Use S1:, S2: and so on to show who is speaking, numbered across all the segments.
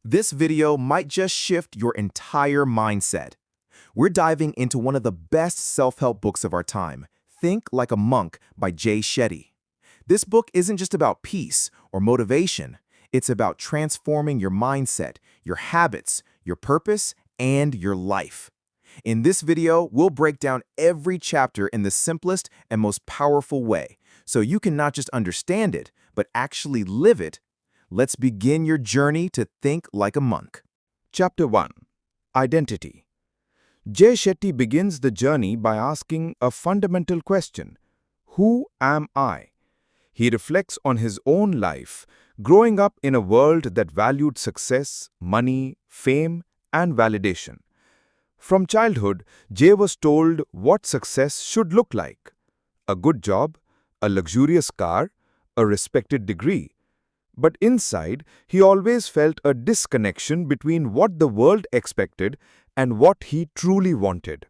S1: This video might just shift your entire mindset. We're diving into one of the best self-help books of our time, Think Like a Monk by Jay Shetty. This book isn't just about peace or motivation. It's about transforming your mindset, your habits, your purpose, and your life. In this video, we'll break down every chapter in the simplest and most powerful way, so you can not just understand it, but actually live it. Let's begin your journey to think like a monk.
S2: Chapter 1. Identity. Jay Shetty begins the journey by asking a fundamental question: who am I? He reflects on his own life, growing up in a world that valued success, money, fame, and validation. From childhood, Jay was told what success should look like: a good job, a luxurious car, a respected degree. But inside, he always felt a disconnection between what the world expected and what he truly wanted.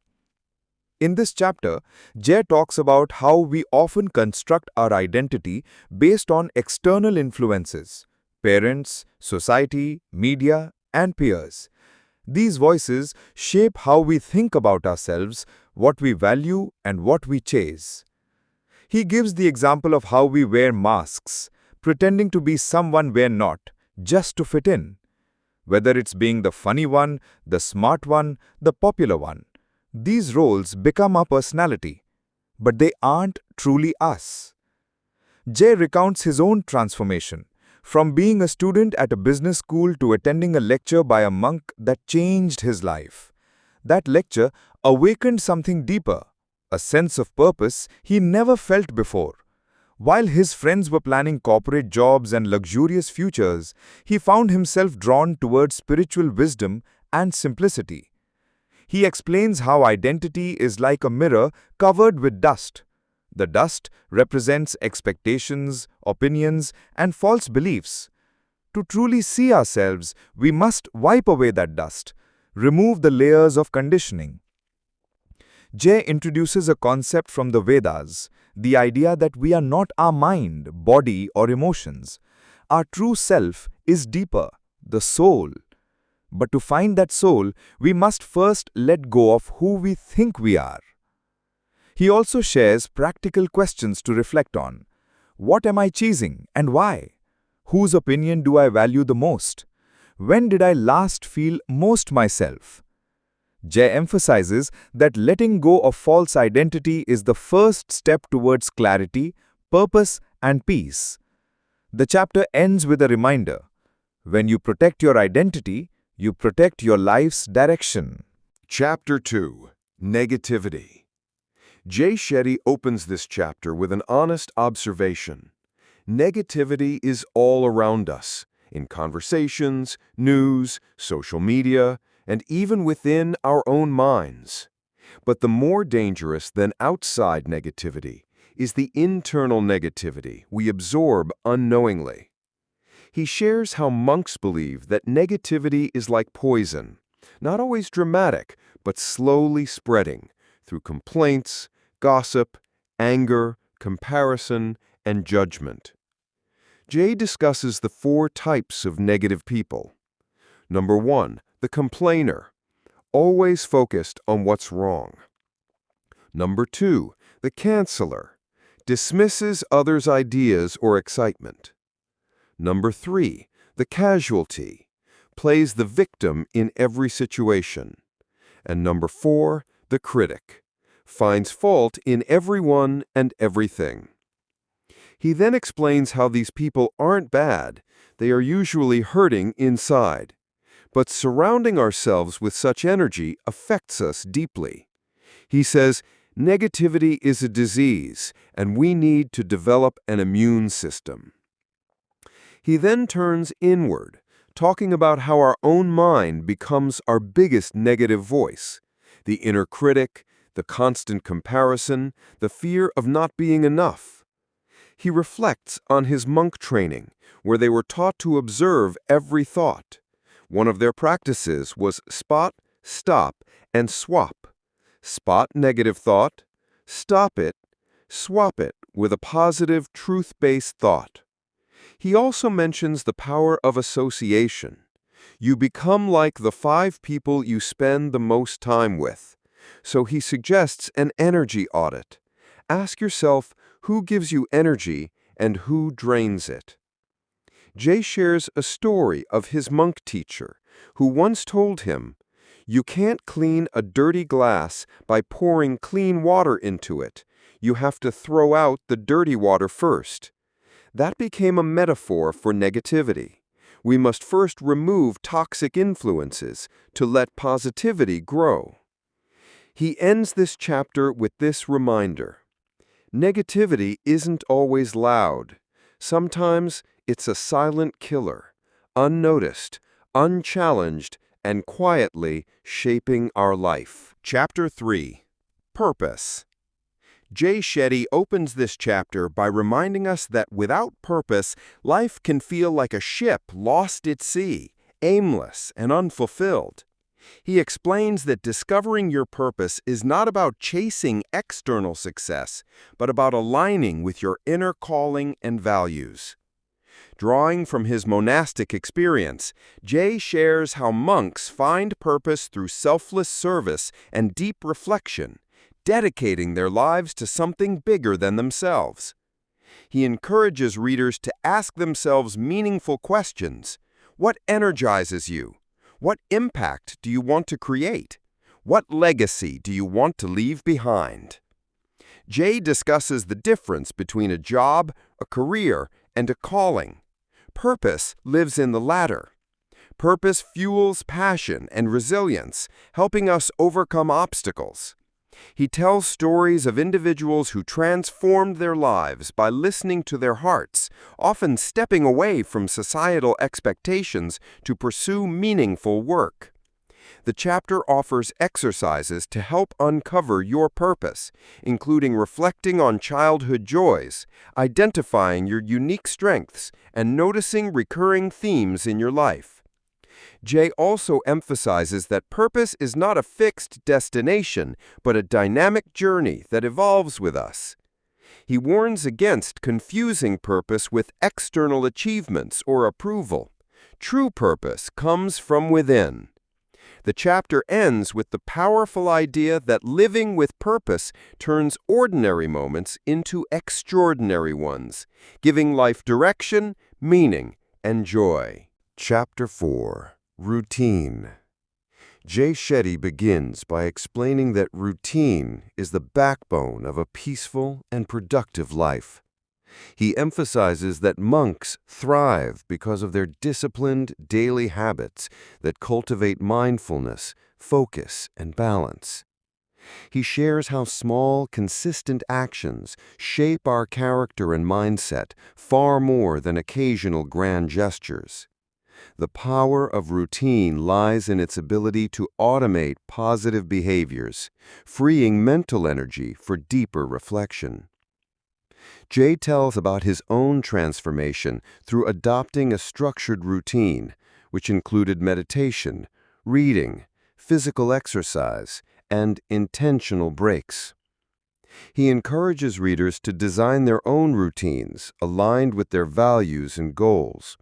S2: In this chapter, Jay talks about how we often construct our identity based on external influences: parents, society, media, and peers. These voices shape how we think about ourselves, what we value, and what we chase. He gives the example of how we wear masks, pretending to be someone we're not, just to fit in. Whether it's being the funny one, the smart one, the popular one, these roles become our personality, but they aren't truly us. Jay recounts his own transformation, from being a student at a business school to attending a lecture by a monk that changed his life. That lecture awakened something deeper, a sense of purpose he never felt before. While his friends were planning corporate jobs and luxurious futures, he found himself drawn towards spiritual wisdom and simplicity. He explains how identity is like a mirror covered with dust. The dust represents expectations, opinions, and false beliefs. To truly see ourselves, we must wipe away that dust, remove the layers of conditioning. Jay introduces a concept from the Vedas, the idea that we are not our mind, body, or emotions. Our true self is deeper, the soul. But to find that soul, we must first let go of who we think we are. He also shares practical questions to reflect on. What am I chasing and why? Whose opinion do I value the most? When did I last feel most myself? Jay emphasizes that letting go of false identity is the first step towards clarity, purpose, and peace. The chapter ends with a reminder: when you protect your identity, you protect your life's direction.
S3: Chapter 2. Negativity. Jay Shetty opens this chapter with an honest observation. Negativity is all around us, in conversations, news, social media, and even within our own minds. But the more dangerous than outside negativity is the internal negativity we absorb unknowingly. He shares how monks believe that negativity is like poison, not always dramatic, but slowly spreading through complaints, gossip, anger, comparison, and judgment. Jay discusses the 4 types of negative people. Number 1. The complainer, always focused on what's wrong. Number 2, the canceller, dismisses others' ideas or excitement. Number 3, the casualty, plays the victim in every situation. And number 4, the critic, finds fault in everyone and everything. He then explains how these people aren't bad, they are usually hurting inside. But surrounding ourselves with such energy affects us deeply. He says, negativity is a disease, and we need to develop an immune system. He then turns inward, talking about how our own mind becomes our biggest negative voice: the inner critic, the constant comparison, the fear of not being enough. He reflects on his monk training, where they were taught to observe every thought. One of their practices was spot, stop, and swap. Spot negative thought, stop it, swap it with a positive, truth-based thought. He also mentions the power of association. You become like the 5 people you spend the most time with. So he suggests an energy audit. Ask yourself who gives you energy and who drains it. Jay shares a story of his monk teacher, who once told him, "You can't clean a dirty glass by pouring clean water into it. You have to throw out the dirty water first." That became a metaphor for negativity. We must first remove toxic influences to let positivity grow. He ends this chapter with this reminder. Negativity isn't always loud. Sometimes it's a silent killer, unnoticed, unchallenged, and quietly shaping our life.
S2: Chapter 3. Purpose. Jay Shetty opens this chapter by reminding us that without purpose, life can feel like a ship lost at sea, aimless and unfulfilled. He explains that discovering your purpose is not about chasing external success, but about aligning with your inner calling and values. Drawing from his monastic experience, Jay shares how monks find purpose through selfless service and deep reflection, dedicating their lives to something bigger than themselves. He encourages readers to ask themselves meaningful questions. What energizes you? What impact do you want to create? What legacy do you want to leave behind? Jay discusses the difference between a job, a career, and a calling. Purpose lives in the latter. Purpose fuels passion and resilience, helping us overcome obstacles. He tells stories of individuals who transformed their lives by listening to their hearts, often stepping away from societal expectations to pursue meaningful work. The chapter offers exercises to help uncover your purpose, including reflecting on childhood joys, identifying your unique strengths, and noticing recurring themes in your life. Jay also emphasizes that purpose is not a fixed destination, but a dynamic journey that evolves with us. He warns against confusing purpose with external achievements or approval. True purpose comes from within. The chapter ends with the powerful idea that living with purpose turns ordinary moments into extraordinary ones, giving life direction, meaning, and joy.
S3: Chapter 4. Routine. Jay Shetty begins by explaining that routine is the backbone of a peaceful and productive life. He emphasizes that monks thrive because of their disciplined daily habits that cultivate mindfulness, focus, and balance. He shares how small, consistent actions shape our character and mindset far more than occasional grand gestures. The power of routine lies in its ability to automate positive behaviors, freeing mental energy for deeper reflection. Jay tells about his own transformation through adopting a structured routine, which included meditation, reading, physical exercise, and intentional breaks. He encourages readers to design their own routines aligned with their values and goals,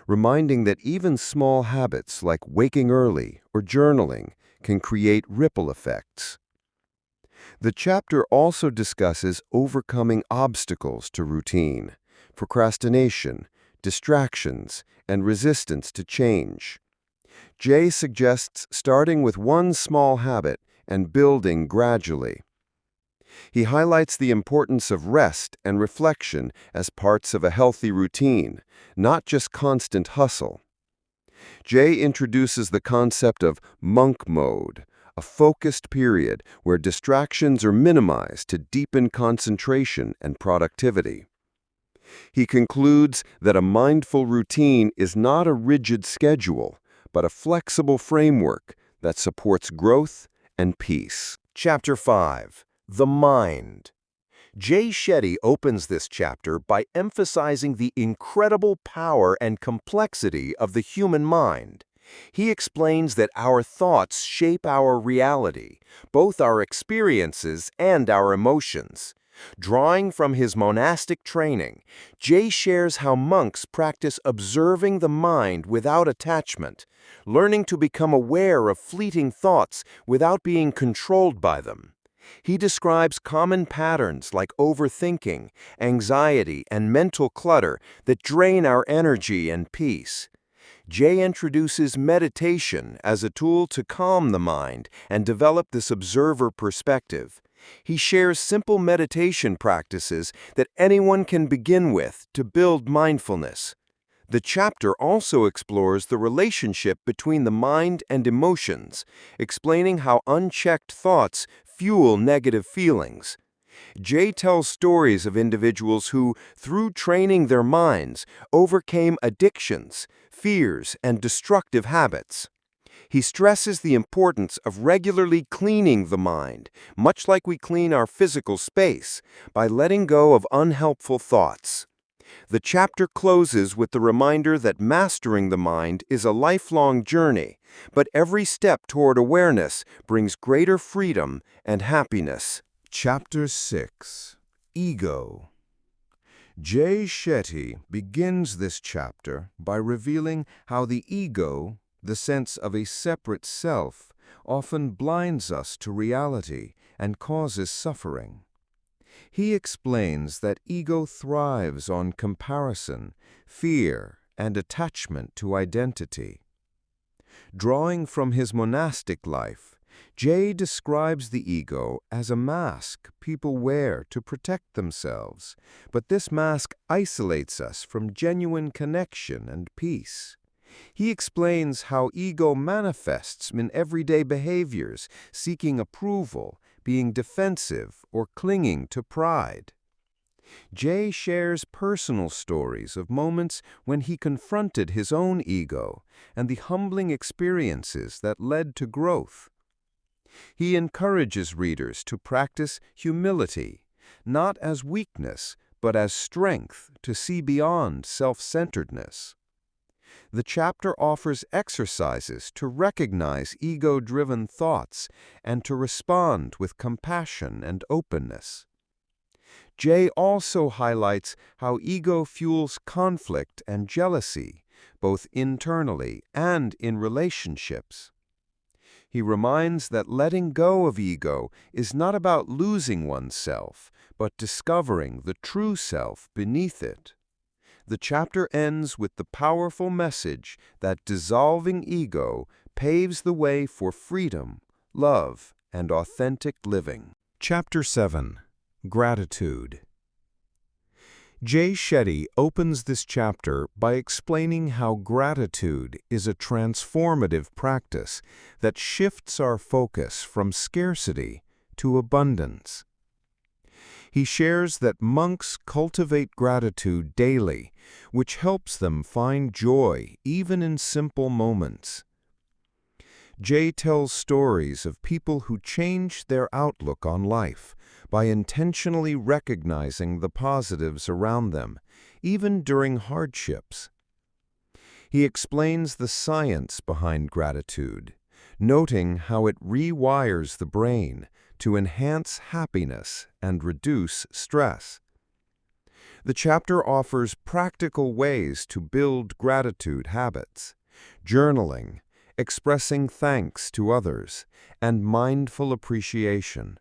S3: reminding that even small habits like waking early or journaling can create ripple effects. The chapter also discusses overcoming obstacles to routine, procrastination, distractions, and resistance to change. Jay suggests starting with one small habit and building gradually. He highlights the importance of rest and reflection as parts of a healthy routine, not just constant hustle. Jay introduces the concept of monk mode, a focused period where distractions are minimized to deepen concentration and productivity. He concludes that a mindful routine is not a rigid schedule, but a flexible framework that supports growth and peace.
S1: Chapter 5. The Mind. Jay Shetty opens this chapter by emphasizing the incredible power and complexity of the human mind. He explains that our thoughts shape our reality, both our experiences and our emotions.
S3: Drawing from his monastic training, Jay shares how monks practice observing the mind without attachment, learning to become aware of fleeting thoughts without being controlled by them. He describes common patterns like overthinking, anxiety, and mental clutter that drain our energy and peace. Jay introduces meditation as a tool to calm the mind and develop this observer perspective. He shares simple meditation practices that anyone can begin with to build mindfulness. The chapter also explores the relationship between the mind and emotions, explaining how unchecked thoughts fuel negative feelings. Jay tells stories of individuals who, through training their minds, overcame addictions, fears, and destructive habits. He stresses the importance of regularly cleaning the mind, much like we clean our physical space, by letting go of unhelpful thoughts. The chapter closes with the reminder that mastering the mind is a lifelong journey, but every step toward awareness brings greater freedom and happiness.
S2: Chapter 6. Ego. Jay Shetty begins this chapter by revealing how the ego, the sense of a separate self, often blinds us to reality and causes suffering. He explains that ego thrives on comparison, fear, and attachment to identity. Drawing from his monastic life, Jay describes the ego as a mask people wear to protect themselves, but this mask isolates us from genuine connection and peace. He explains how ego manifests in everyday behaviors, seeking approval, being defensive, or clinging to pride. Jay shares personal stories of moments when he confronted his own ego and the humbling experiences that led to growth. He encourages readers to practice humility, not as weakness, but as strength to see beyond self-centeredness. The chapter offers exercises to recognize ego-driven thoughts and to respond with compassion and openness. Jay also highlights how ego fuels conflict and jealousy, both internally and in relationships. He reminds that letting go of ego is not about losing oneself, but discovering the true self beneath it. The chapter ends with the powerful message that dissolving ego paves the way for freedom, love, and authentic living.
S1: Chapter 7. Gratitude. Jay Shetty opens this chapter by explaining how gratitude is a transformative practice that shifts our focus from scarcity to abundance. He shares that monks cultivate gratitude daily, which helps them find joy even in simple moments. Jay tells stories of people who changed their outlook on life by intentionally recognizing the positives around them, even during hardships. He explains the science behind gratitude, noting how it rewires the brain to enhance happiness and reduce stress. The chapter offers practical ways to build gratitude habits: journaling, expressing thanks to others, and mindful appreciation.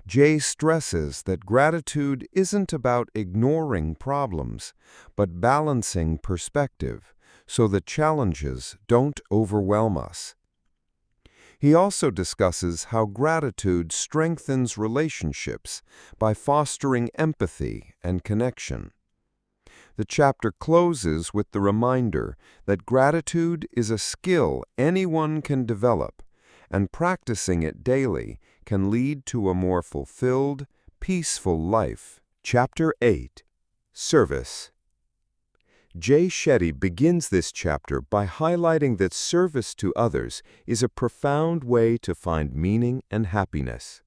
S1: Jay stresses that gratitude isn't about ignoring problems, but balancing perspective so that challenges don't overwhelm us. He also discusses how gratitude strengthens relationships by fostering empathy and connection. The chapter closes with the reminder that gratitude is a skill anyone can develop, and practicing it daily can lead to a more fulfilled, peaceful life. Chapter 8. Service. Jay Shetty begins this chapter by highlighting that service to others is a profound way to find meaning and happiness.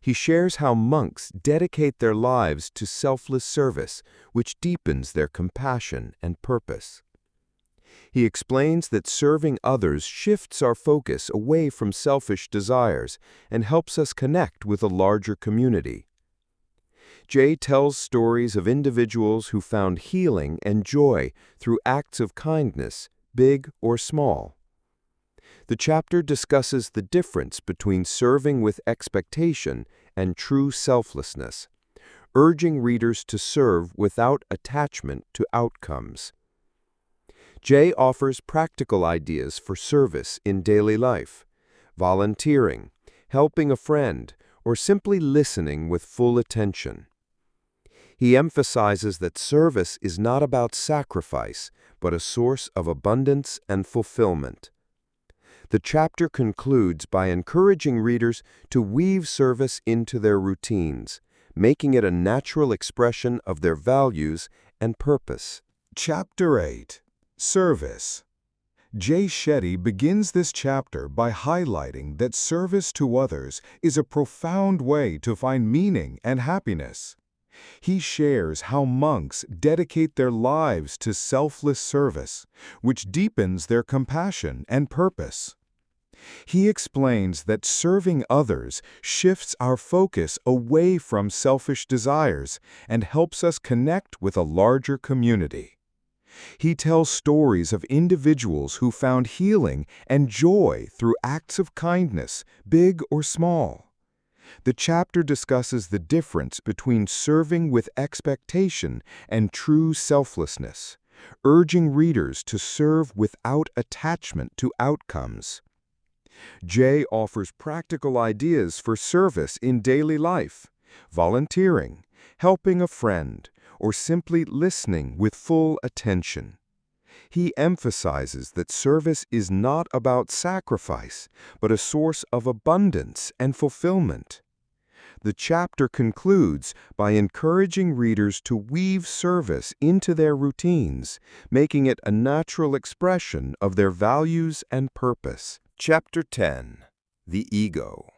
S1: He shares how monks dedicate their lives to selfless service, which deepens their compassion and purpose. He explains that serving others shifts our focus away from selfish desires and helps us connect with a larger community.
S3: Jay tells stories of individuals who found healing and joy through acts of kindness, big or small. The chapter discusses the difference between serving with expectation and true selflessness, urging readers to serve without attachment to outcomes. Jay offers practical ideas for service in daily life, volunteering, helping a friend, or simply listening with full attention. He emphasizes that service is not about sacrifice, but a source of abundance and fulfillment. The chapter concludes by encouraging readers to weave service into their routines, making it a natural expression of their values and purpose.
S2: Chapter 8. Service. Jay Shetty begins this chapter by highlighting that service to others is a profound way to find meaning and happiness. He shares how monks dedicate their lives to selfless service, which deepens their compassion and purpose. He explains that serving others shifts our focus away from selfish desires and helps us connect with a larger community. He tells stories of individuals who found healing and joy through acts of kindness, big or small. The chapter discusses the difference between serving with expectation and true selflessness, urging readers to serve without attachment to outcomes. Jay offers practical ideas for service in daily life, volunteering, helping a friend, or simply listening with full attention. He emphasizes that service is not about sacrifice, but a source of abundance and fulfillment. The chapter concludes by encouraging readers to weave service into their routines, making it a natural expression of their values and purpose.
S3: Chapter 10. The Ego.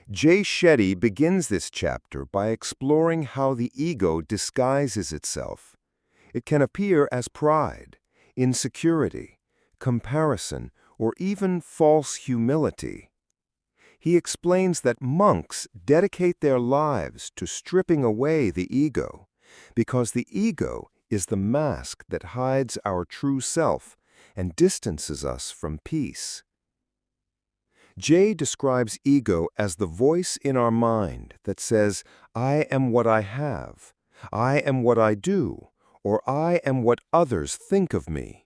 S3: Jay Shetty begins this chapter by exploring how the ego disguises itself. It can appear as pride, insecurity, comparison, or even false humility. He explains that monks dedicate their lives to stripping away the ego, because the ego is the mask that hides our true self and distances us from peace. Jay describes ego as the voice in our mind that says, "I am what I have," "I am what I do," or "I am what others think of me."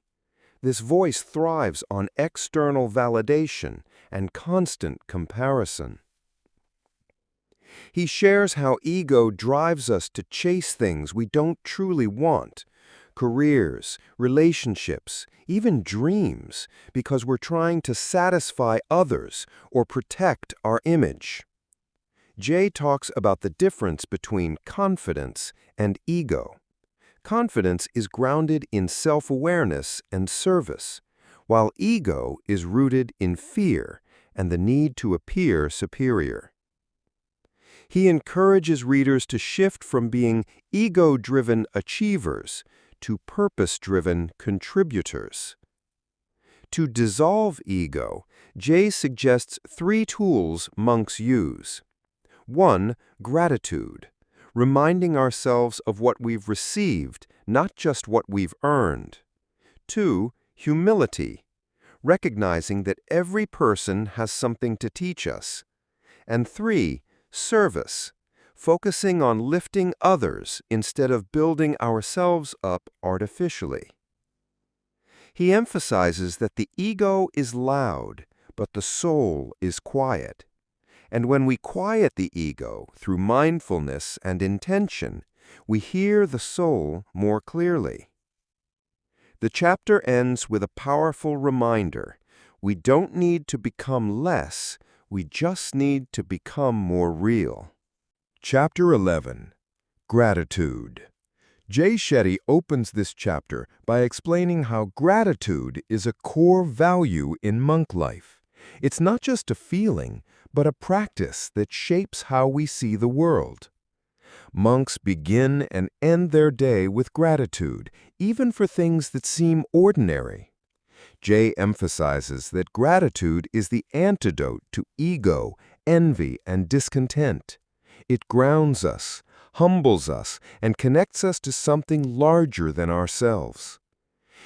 S3: This voice thrives on external validation and constant comparison. He shares how ego drives us to chase things we don't truly want, careers, relationships, even dreams, because we're trying to satisfy others or protect our image. Jay talks about the difference between confidence and ego. Confidence is grounded in self-awareness and service, while ego is rooted in fear and the need to appear superior. He encourages readers to shift from being ego-driven achievers to purpose-driven contributors. To dissolve ego, Jay suggests 3 tools monks use. 1. Gratitude, reminding ourselves of what we've received, not just what we've earned. 2. Humility, recognizing that every person has something to teach us. And 3. Service, focusing on lifting others instead of building ourselves up artificially. He emphasizes that the ego is loud, but the soul is quiet. And when we quiet the ego through mindfulness and intention, we hear the soul more clearly. The chapter ends with a powerful reminder: we don't need to become less, we just need to become more real.
S2: Chapter 11. Gratitude. Jay Shetty opens this chapter by explaining how gratitude is a core value in monk life. It's not just a feeling, but a practice that shapes how we see the world. Monks begin and end their day with gratitude, even for things that seem ordinary. Jay emphasizes that gratitude is the antidote to ego, envy, and discontent. It grounds us,
S3: humbles us, and connects us to something larger than ourselves.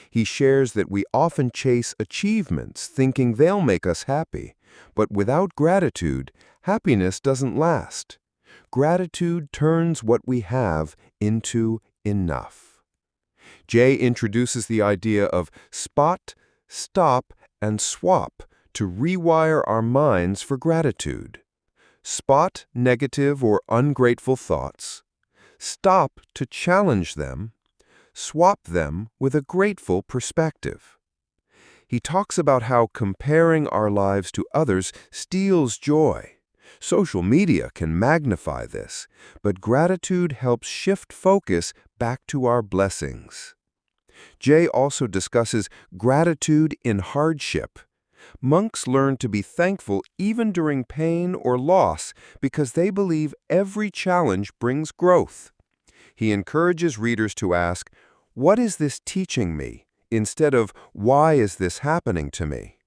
S3: He shares that we often chase achievements thinking they'll make us happy, but without gratitude, happiness doesn't last. Gratitude turns what we have into enough. Jay introduces the idea of spot, stop, and swap to rewire our minds for gratitude. Spot negative or ungrateful thoughts. Stop to challenge them. Swap them with a grateful perspective. He talks about how comparing our lives to others steals joy. Social media can magnify this, but gratitude helps shift focus back to our blessings. Jay also discusses gratitude in hardship. Monks learn to be thankful even during pain or loss because they believe every challenge brings growth. He encourages readers to ask, "What is this teaching me?" instead of, "Why is this happening to me?"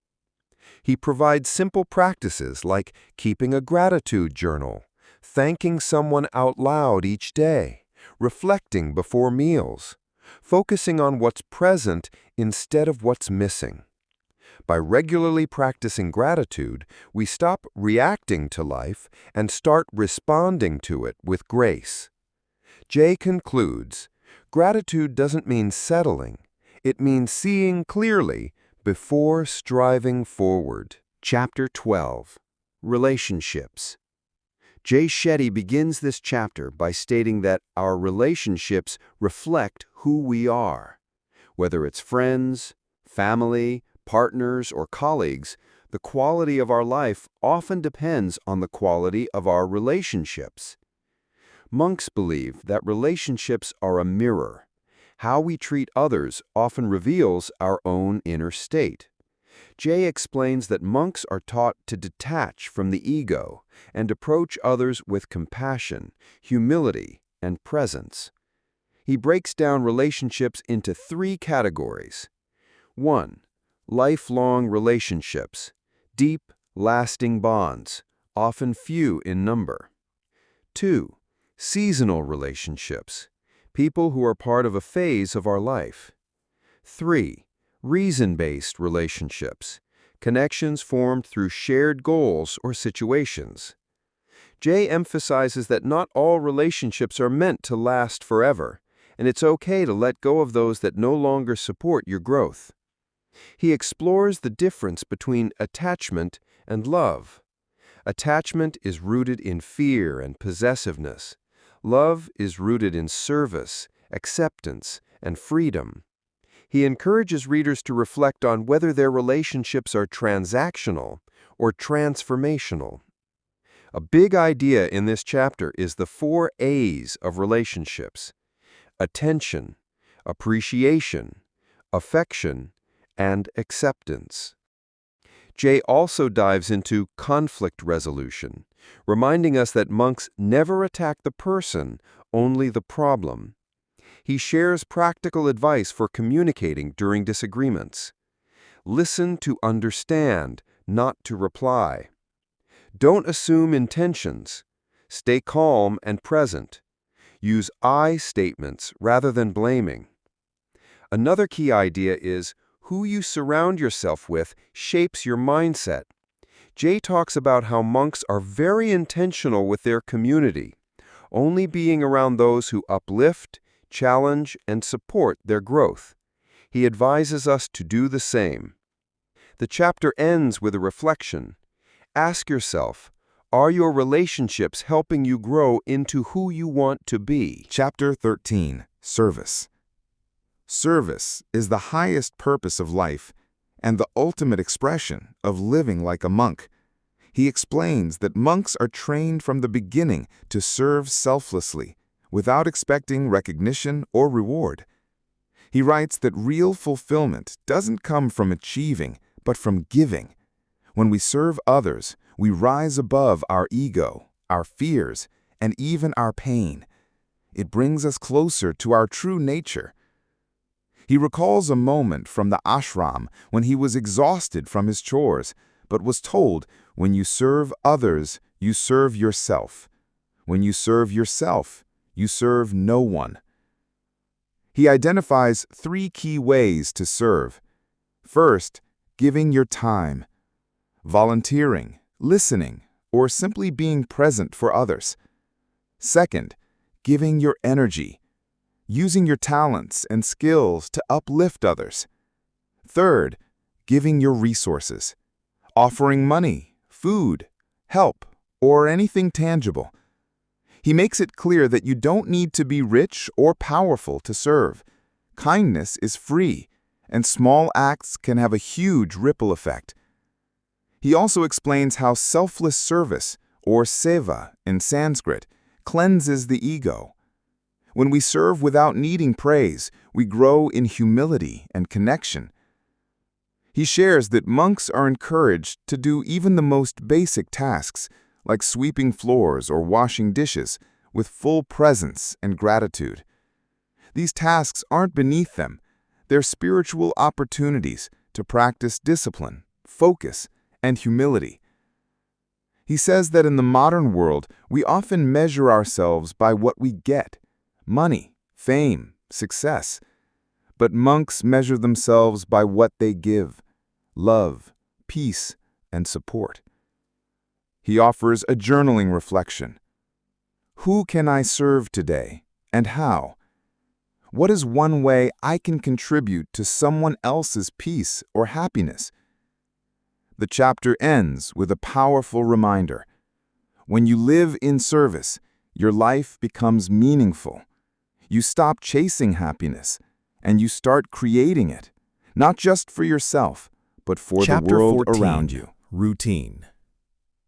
S3: He provides simple practices like keeping a gratitude journal, thanking someone out loud each day, reflecting before meals, focusing on what's present instead of what's missing. By regularly practicing gratitude, we stop reacting to life and start responding to it with grace. Jay concludes, gratitude doesn't mean settling. It means seeing clearly before striving forward.
S4: Chapter 12. Relationships. Jay Shetty begins this chapter by stating that our relationships reflect who we are. Whether it's friends, family, partners, or colleagues, the quality of our life often depends on the quality of our relationships. Monks believe that relationships are a mirror. How we treat others often reveals our own inner state. Jay explains that monks are taught to detach from the ego and approach others with compassion, humility, and presence. He breaks down relationships into 3 categories. 1. Lifelong relationships, deep, lasting bonds, often few in number. 2. Seasonal relationships, people who are part of a phase of our life. 3. Reason-based relationships, connections formed through shared goals or situations. Jay emphasizes that not all relationships are meant to last forever, and it's okay to let go of those that no longer support your growth. He explores the difference between attachment and love. Attachment is rooted in fear and possessiveness. Love is rooted in service, acceptance, and freedom. He encourages readers to reflect on whether their relationships are transactional or transformational. A big idea in this chapter is the 4 A's of relationships: attention, appreciation, affection, and acceptance. Jay also dives into conflict resolution, reminding us that monks never attack the person, only the problem. He shares practical advice for communicating during disagreements. Listen to understand, not to reply. Don't assume intentions. Stay calm and present. Use I statements rather than blaming. Another key idea is who you surround yourself with shapes your mindset. Jay talks about how monks are very intentional with their community, only being around those who uplift, challenge, and support their growth. He advises us to do the same. The chapter ends with a reflection. Ask yourself, are your relationships helping you grow into who you want to be?
S2: Chapter 13. Service. Service is the highest purpose of life and the ultimate expression of living like a monk. He explains that monks are trained from the beginning to serve selflessly, without expecting recognition or reward. He writes that real fulfillment doesn't come from achieving, but from giving. When we serve others, we rise above our ego, our fears, and even our pain. It brings us closer to our true nature. He recalls a moment from the ashram when he was exhausted from his chores, but was told, when you serve others, you serve yourself. When you serve yourself, you serve no one. He identifies 3 key ways to serve. First, giving your time, volunteering, listening, or simply being present for others. Second, giving your energy, using your talents and skills to uplift others. Third, giving your resources, offering money, food, help, or anything tangible. He makes it clear that you don't need to be rich or powerful to serve. Kindness is free, and small acts can have a huge ripple effect. He also explains how selfless service, or seva in Sanskrit, cleanses the ego. When we serve without needing praise, we grow in humility and connection. He shares that monks are encouraged to do even the most basic tasks, like sweeping floors or washing dishes, with full presence and gratitude. These tasks aren't beneath them. They're spiritual opportunities to practice discipline, focus, and humility. He says that in the modern world, we often measure ourselves by what we get: money, fame, success. But monks measure themselves by what they give: love, peace, and support. He offers a journaling reflection. Who can I serve today, and how? What is one way I can contribute to someone else's peace or happiness? The chapter ends with a powerful reminder. When you live in service, your life becomes meaningful. You stop chasing happiness, and you start creating it, not just for yourself, but for the world around you.
S1: Routine.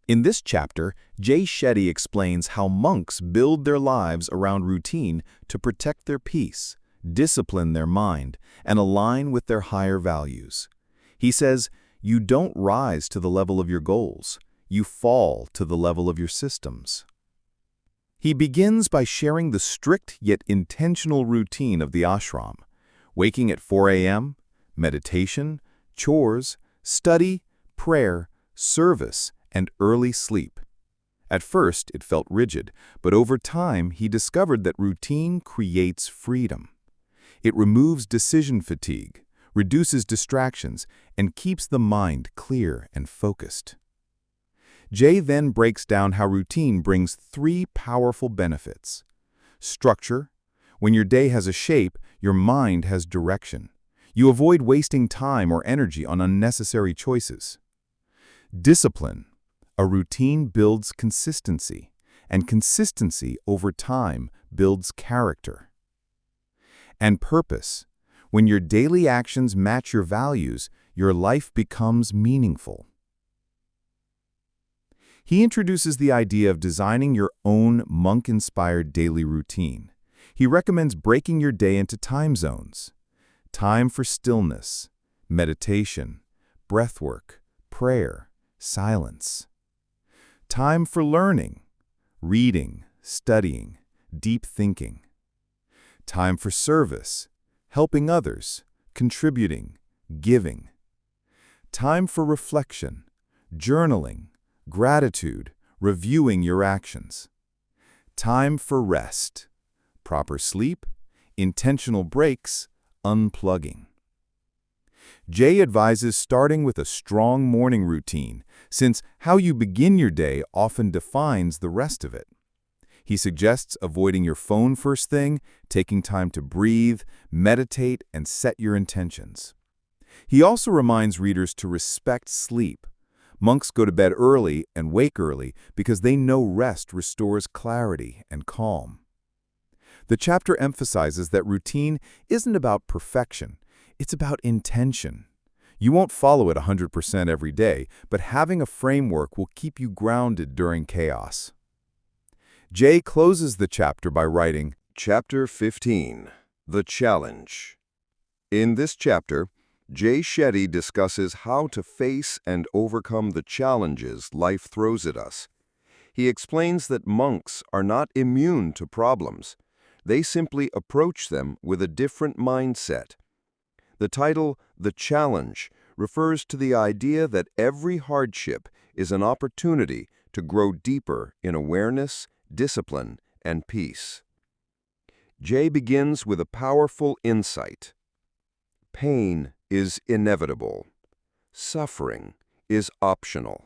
S1: In this chapter, Jay Shetty explains how monks build their lives around routine to protect their peace, discipline their mind, and align with their higher values. He says, you don't rise to the level of your goals, you fall to the level of your systems. He begins by sharing the strict yet intentional routine of the ashram: waking at 4 a.m., meditation, chores, study, prayer, service, and early sleep. At first, it felt rigid, but over time, he discovered that routine creates freedom. It removes decision fatigue, reduces distractions, and keeps the mind clear and focused. Jay then breaks down how routine brings 3 powerful benefits. Structure. When your day has a shape, your mind has direction. You avoid wasting time or energy on unnecessary choices. Discipline. A routine builds consistency, and consistency over time builds character. And purpose. When your daily actions match your values, your life becomes meaningful. He introduces the idea of designing your own monk-inspired daily routine. He recommends breaking your day into time zones: time for stillness, meditation, breathwork, prayer, silence; time for learning, reading, studying, deep thinking; time for service, helping others, contributing, giving; time for reflection, journaling, gratitude, reviewing your actions; time for rest, proper sleep, intentional breaks, unplugging. Jay advises starting with a strong morning routine, since how you begin your day often defines the rest of it. He suggests avoiding your phone first thing, taking time to breathe, meditate, and set your intentions. He also reminds readers to respect sleep. Monks go to bed early and wake early because they know rest restores clarity and calm. The chapter emphasizes that routine isn't about perfection, it's about intention. You won't follow it 100% every day, but having a framework will keep you grounded during chaos. Jay closes the chapter by writing,
S3: Chapter 15. The Challenge. In this chapter, Jay Shetty discusses how to face and overcome the challenges life throws at us. He explains that monks are not immune to problems. They simply approach them with a different mindset. The title, The Challenge, refers to the idea that every hardship is an opportunity to grow deeper in awareness, discipline, and peace. Jay begins with a powerful insight. Pain is inevitable. Suffering is optional.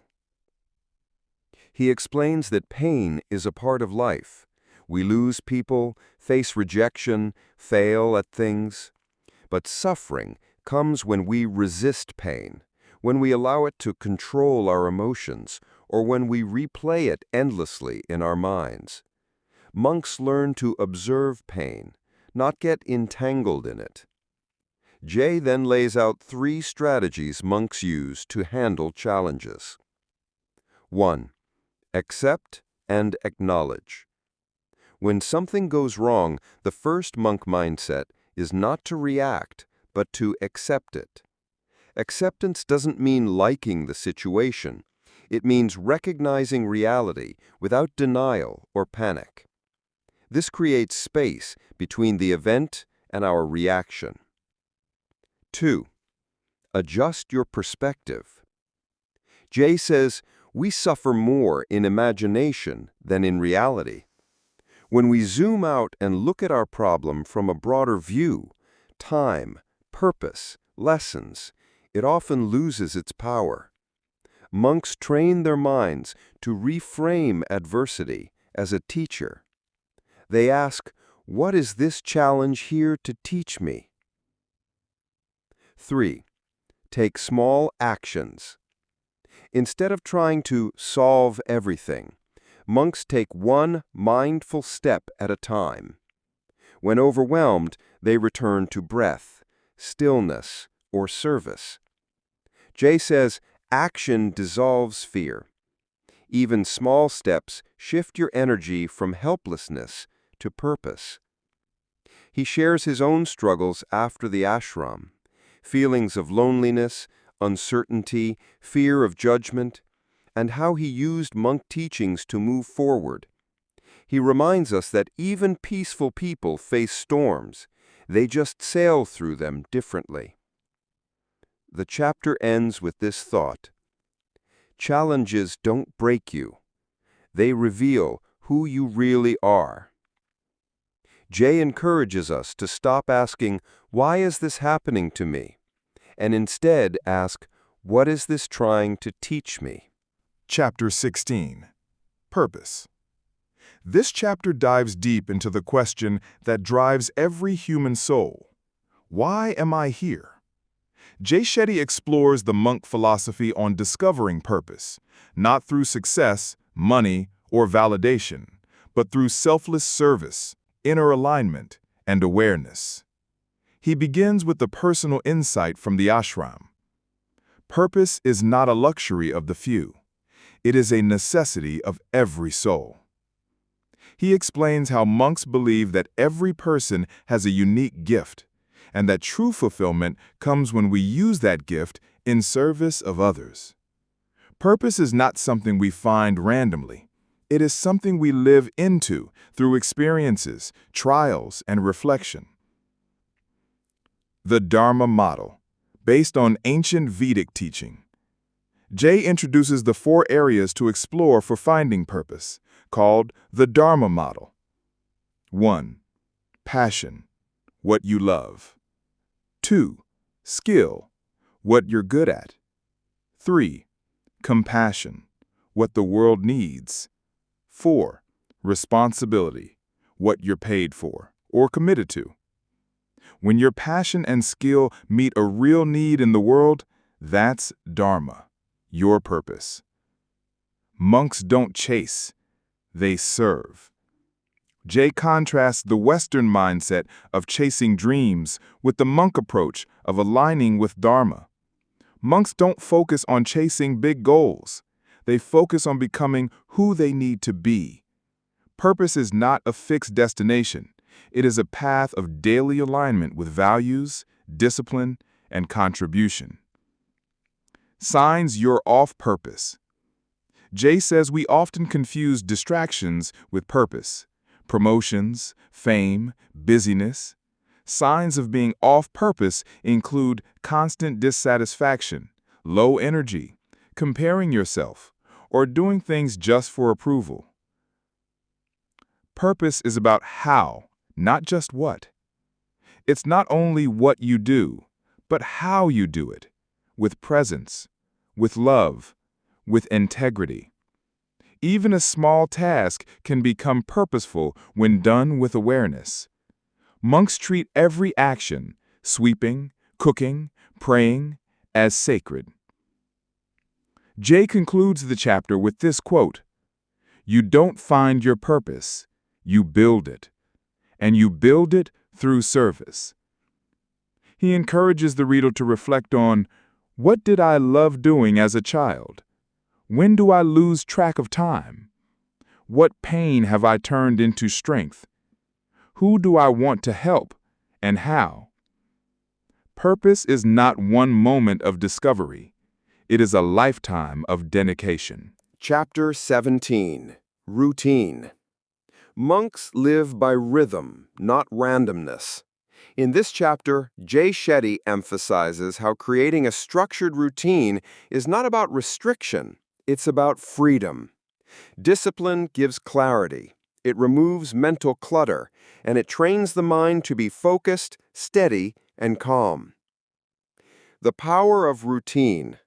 S3: He explains that pain is a part of life. We lose people, face rejection, fail at things. But suffering comes when we resist pain, when we allow it to control our emotions, or when we replay it endlessly in our minds. Monks learn to observe pain, not get entangled in it. Jay then lays out 3 strategies monks use to handle challenges. 1. Accept and acknowledge. When something goes wrong, the first monk mindset is not to react, but to accept it. Acceptance doesn't mean liking the situation. It means recognizing reality without denial or panic. This creates space between the event and our reaction. 2. Adjust your perspective. Jay says, we suffer more in imagination than in reality. When we zoom out and look at our problem from a broader view, time, purpose, lessons, it often loses its power. Monks train their minds to reframe adversity as a teacher. They ask, what is this challenge here to teach me? 3. Take small actions. Instead of trying to solve everything, monks take one mindful step at a time. When overwhelmed, they return to breath, stillness, or service. Jay says, action dissolves fear. Even small steps shift your energy from helplessness to purpose. He shares his own struggles after the ashram, feelings of loneliness, uncertainty, fear of judgment, and how he used monk teachings to move forward. He reminds us that even peaceful people face storms. They just sail through them differently. The chapter ends with this thought. Challenges don't break you. They reveal who you really are. Jay encourages us to stop asking, why is this happening to me? And instead ask, what is this trying to teach me?
S5: Chapter 16. Purpose. This chapter dives deep into the question that drives every human soul. Why am I here? Jay Shetty explores the monk philosophy on discovering purpose, not through success, money, or validation, but through selfless service, inner alignment, and awareness. He begins with the personal insight from the ashram. Purpose is not a luxury of the few. It is a necessity of every soul. He explains how monks believe that every person has a unique gift, and that true fulfillment comes when we use that gift in service of others. Purpose is not something we find randomly. It is something we live into through experiences, trials, and reflection. The Dharma model, based on ancient Vedic teaching. Jay introduces the 4 areas to explore for finding purpose, called the Dharma model. 1. Passion, what you love. 2. Skill, what you're good at. 3. Compassion, what the world needs. 4. Responsibility, what you're paid for or committed to. When your passion and skill meet a real need in the world, that's Dharma, your purpose. Monks don't chase, they serve. Jay contrasts the Western mindset of chasing dreams with the monk approach of aligning with Dharma. Monks don't focus on chasing big goals. They focus on becoming who they need to be. Purpose is not a fixed destination. It is a path of daily alignment with values, discipline, and contribution. Signs you're off purpose. Jay says we often confuse distractions with purpose. Promotions, fame, busyness. Signs of being off purpose include constant dissatisfaction, low energy, comparing yourself, or doing things just for approval. Purpose is about how, not just what. It's not only what you do, but how you do it, with presence, with love, with integrity. Even a small task can become purposeful when done with awareness. Monks treat every action, sweeping, cooking, praying, as sacred. Jay concludes the chapter with this quote, "You don't find your purpose, you build it, and you build it through service." He encourages the reader to reflect on, what did I love doing as a child? When do I lose track of time? What pain have I turned into strength? Who do I want to help, and how? Purpose is not one moment of discovery. It is a lifetime of dedication.
S3: Chapter 17. Routine. Monks live by rhythm, not randomness. In this chapter, Jay Shetty emphasizes how creating a structured routine is not about restriction, it's about freedom. Discipline gives clarity, it removes mental clutter, and it trains the mind to be focused, steady, and calm. The power of routine.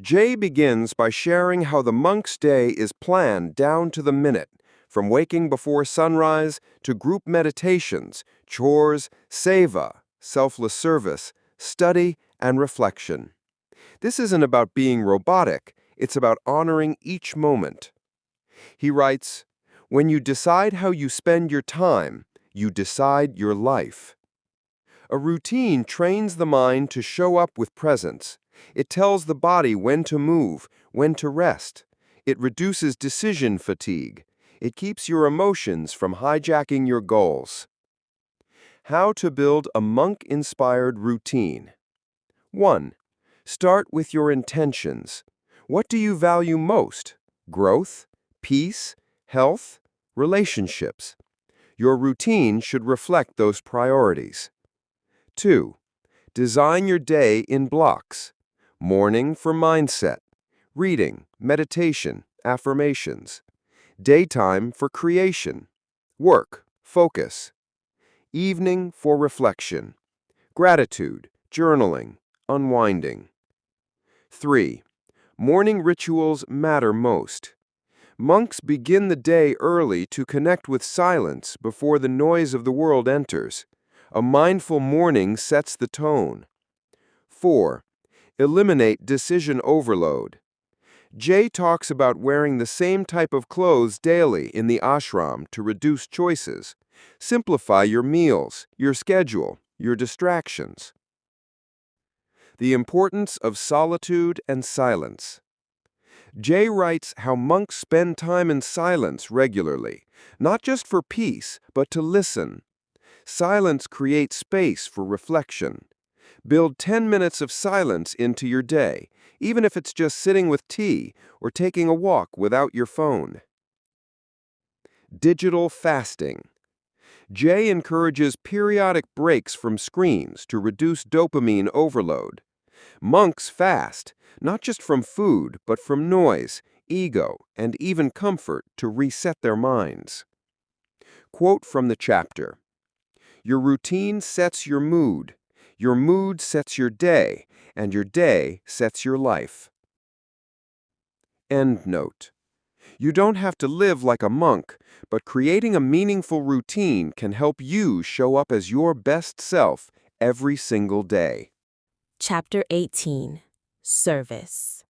S3: Jay begins by sharing how the monk's day is planned down to the minute, from waking before sunrise to group meditations, chores, seva, selfless service, study, and reflection. This isn't about being robotic, it's about honoring each moment. He writes, "When you decide how you spend your time, you decide your life." A routine trains the mind to show up with presence. It tells the body when to move, when to rest. It reduces decision fatigue. It keeps your emotions from hijacking your goals. How to build a monk-inspired routine. 1. Start with your intentions. What do you value most? Growth, peace, health, relationships. Your routine should reflect those priorities. 2. Design your day in blocks. Morning for mindset, reading, meditation, affirmations. Daytime for creation, work, focus. Evening for reflection, gratitude, journaling, unwinding. 3. Morning rituals matter most. Monks begin the day early to connect with silence before the noise of the world enters. A mindful morning sets the tone. 4. Eliminate decision overload. Jay talks about wearing the same type of clothes daily in the ashram to reduce choices. Simplify your meals, your schedule, your distractions. The importance of solitude and silence. Jay writes how monks spend time in silence regularly, not just for peace, but to listen. Silence creates space for reflection. Build 10 minutes of silence into your day, even if it's just sitting with tea or taking a walk without your phone. Digital fasting. Jay encourages periodic breaks from screens to reduce dopamine overload. Monks fast, not just from food, but from noise, ego, and even comfort to reset their minds. Quote from the chapter, "Your routine sets your mood sets your day, and your day sets your life." End note. You don't have to live like a monk, but creating a meaningful routine can help you show up as your best self every single day.
S6: Chapter 18. Service.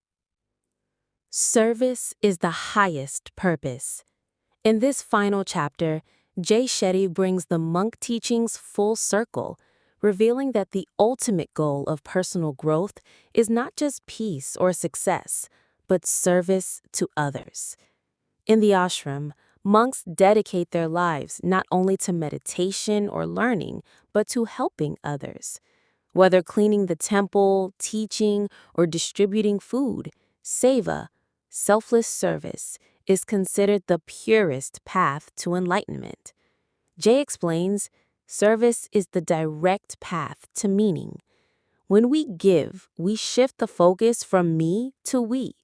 S6: Service is the highest purpose. In this final chapter, Jay Shetty brings the monk teachings full circle, revealing that the ultimate goal of personal growth is not just peace or success, but service to others. In the ashram, monks dedicate their lives not only to meditation or learning, but to helping others. Whether cleaning the temple, teaching, or distributing food, seva, selfless service, is considered the purest path to enlightenment. Jay explains, service is the direct path to meaning. When we give, we shift the focus from me to we.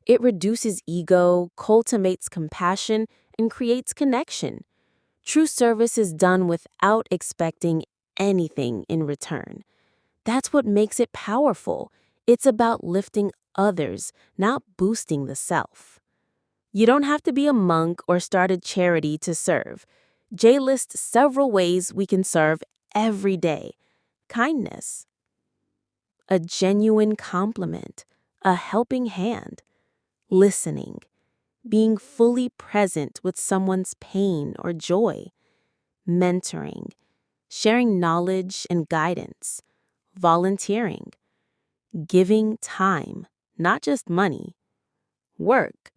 S6: It reduces ego, cultivates compassion, and creates connection. True service is done without expecting anything in return. That's what makes it powerful. It's about lifting others, not boosting the self. You don't have to be a monk or start a charity to serve. Jay lists several ways we can serve every day. Kindness, a genuine compliment, a helping hand, listening, being fully present with someone's pain or joy, mentoring, sharing knowledge and guidance, volunteering, giving time, not just money, work.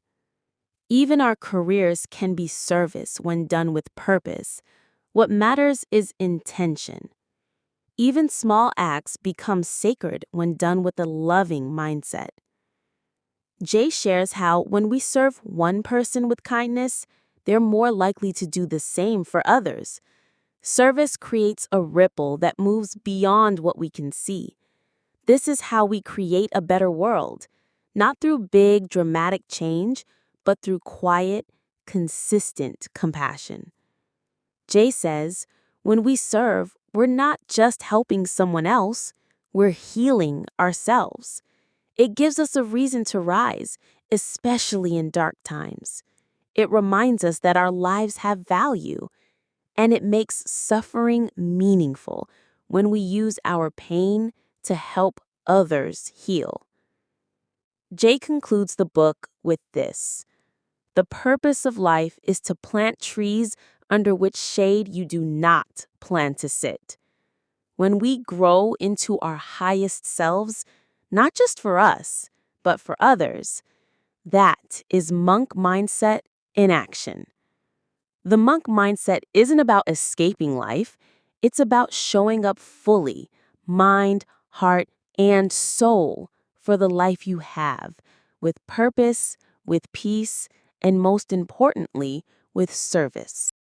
S6: Even our careers can be service when done with purpose. What matters is intention. Even small acts become sacred when done with a loving mindset. Jay shares how when we serve one person with kindness, they're more likely to do the same for others. Service creates a ripple that moves beyond what we can see. This is how we create a better world, not through big, dramatic change, but through quiet, consistent compassion. Jay says, when we serve, we're not just helping someone else, we're healing ourselves. It gives us a reason to rise, especially in dark times. It reminds us that our lives have value, and it makes suffering meaningful when we use our pain to help others heal. Jay concludes the book with this: the purpose of life is to plant trees under which shade you do not plan to sit. When we grow into our highest selves, not just for us, but for others, that is monk mindset in action. The monk mindset isn't about escaping life, it's about showing up fully, mind, heart, and soul for the life you have, with purpose, with peace, and most importantly, with service.